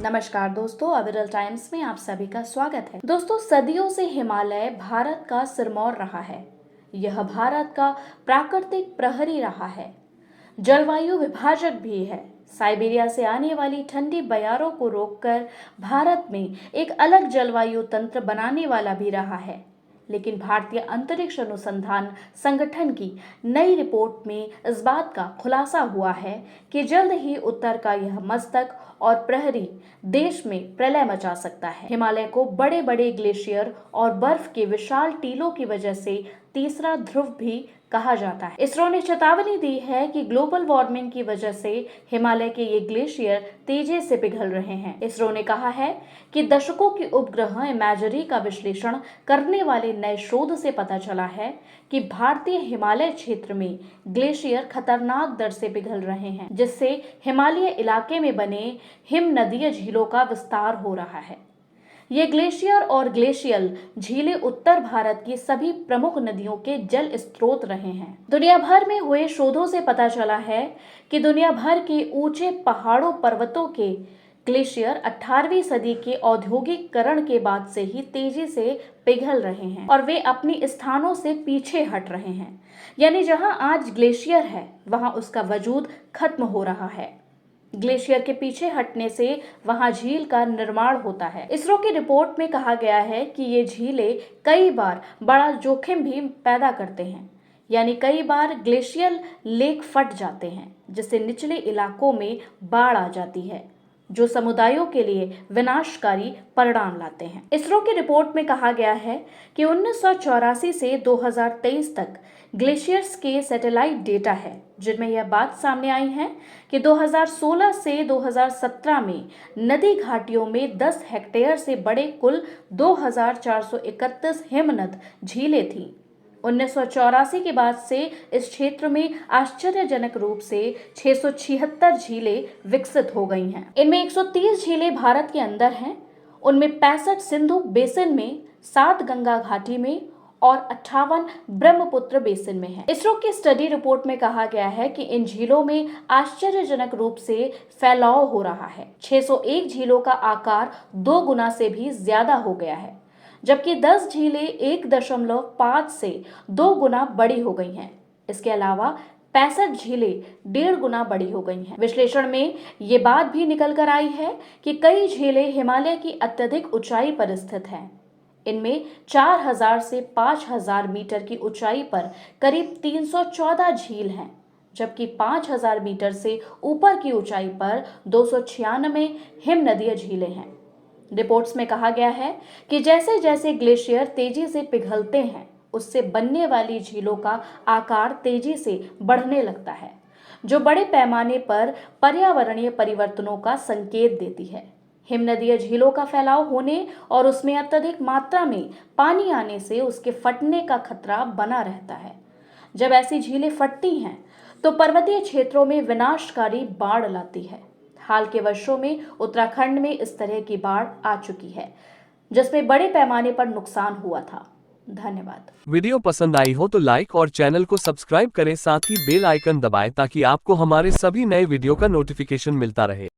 नमस्कार दोस्तों, अविरल टाइम्स में आप सभी का स्वागत है। दोस्तों, सदियों से हिमालय भारत का सिरमौर रहा है। यह भारत का प्राकृतिक प्रहरी रहा है, जलवायु विभाजक भी है। साइबेरिया से आने वाली ठंडी बयारों को रोककर भारत में एक अलग जलवायु तंत्र बनाने वाला भी रहा है। लेकिन भारतीय अंतरिक्ष अनुसंधान संगठन की नई रिपोर्ट में इस बात का खुलासा हुआ है कि जल्द ही उत्तर का यह मस्तक और प्रहरी देश में प्रलय मचा सकता है। हिमालय को बड़े बड़े ग्लेशियर और बर्फ के विशाल टीलों की वजह से तीसरा ध्रुव भी कहा जाता है। इसरो ने चेतावनी दी है कि ग्लोबल वार्मिंग की वजह से हिमालय के ये ग्लेशियर तेजी से पिघल रहे हैं। इसरो ने कहा है कि दशकों की उपग्रह इमेजरी का विश्लेषण करने वाले नए शोध से पता चला है कि भारतीय हिमालय क्षेत्र में ग्लेशियर खतरनाक दर से पिघल रहे हैं, जिससे हिमालय इलाके में बने हिम नदीय झीलों का विस्तार हो रहा है। ये ग्लेशियर और ग्लेशियल झीलें उत्तर भारत की सभी प्रमुख नदियों के जल स्रोत रहे हैं। दुनिया भर में हुए शोधों से पता चला है कि दुनिया भर के ऊंचे पहाड़ों पर्वतों के ग्लेशियर 18वीं सदी के औद्योगिकरण के बाद से ही तेजी से पिघल रहे हैं और वे अपनी स्थानों से पीछे हट रहे हैं। यानी जहां आज ग्लेशियर है, वहां उसका वजूद खत्म हो रहा है। ग्लेशियर के पीछे हटने से वहां झील का निर्माण होता है। इसरो की रिपोर्ट में कहा गया है कि ये झीलें कई बार बड़ा जोखिम भी पैदा करते हैं। यानी कई बार ग्लेशियल लेक फट जाते हैं, जिससे निचले इलाकों में बाढ़ आ जाती है, जो समुदायों के लिए विनाशकारी परिणाम लाते हैं। इसरो की रिपोर्ट में कहा गया है कि 1984 से 2023 तक ग्लेशियर्स के सैटेलाइट डेटा है, जिनमें यह बात सामने आई है कि 2016 से 2017 में नदी घाटियों में 10 हेक्टेयर से बड़े कुल 2431 हिमनद झीलें थीं। 1984 के बाद से इस क्षेत्र में आश्चर्यजनक रूप से 676 झीलें विकसित हो गई हैं। इनमें 130 झीलें भारत के अंदर हैं। उनमें 65 सिंधु बेसिन में, 7 गंगा घाटी में और 58 ब्रह्मपुत्र बेसिन में है। इसरो की स्टडी रिपोर्ट में कहा गया है कि इन झीलों में आश्चर्यजनक रूप से फैलाव हो रहा है। 601 झीलों का आकार 2 गुना से भी ज्यादा हो गया है, जबकि 10 झीलें 1.5 से 2 गुना बड़ी हो गई हैं। इसके अलावा 65 झीलें 1.5 गुना बड़ी हो गई हैं। विश्लेषण में ये बात भी निकल कर आई है कि कई झीलें हिमालय की अत्यधिक ऊंचाई पर स्थित हैं। इनमें 4000 से 5000 मीटर की ऊंचाई पर करीब 314 झील हैं, जबकि 5000 मीटर से ऊपर की ऊंचाई पर 296 हिम नदीय झीलें हैं। रिपोर्ट्स में कहा गया है कि जैसे जैसे ग्लेशियर तेजी से पिघलते हैं, उससे बनने वाली झीलों का आकार तेजी से बढ़ने लगता है, जो बड़े पैमाने पर पर्यावरणीय परिवर्तनों का संकेत देती है। हिमनदीय झीलों का फैलाव होने और उसमें अत्यधिक मात्रा में पानी आने से उसके फटने का खतरा बना रहता है। जब ऐसी झीलें फटती हैं तो पर्वतीय क्षेत्रों में विनाशकारी बाढ़ लाती है। हाल के वर्षों में उत्तराखंड में इस तरह की बाढ़ आ चुकी है, जिसमें बड़े पैमाने पर नुकसान हुआ था। धन्यवाद। वीडियो पसंद आई हो तो लाइक और चैनल को सब्सक्राइब करें, साथ ही बेल आइकन दबाएं ताकि आपको हमारे सभी नए वीडियो का नोटिफिकेशन मिलता रहे।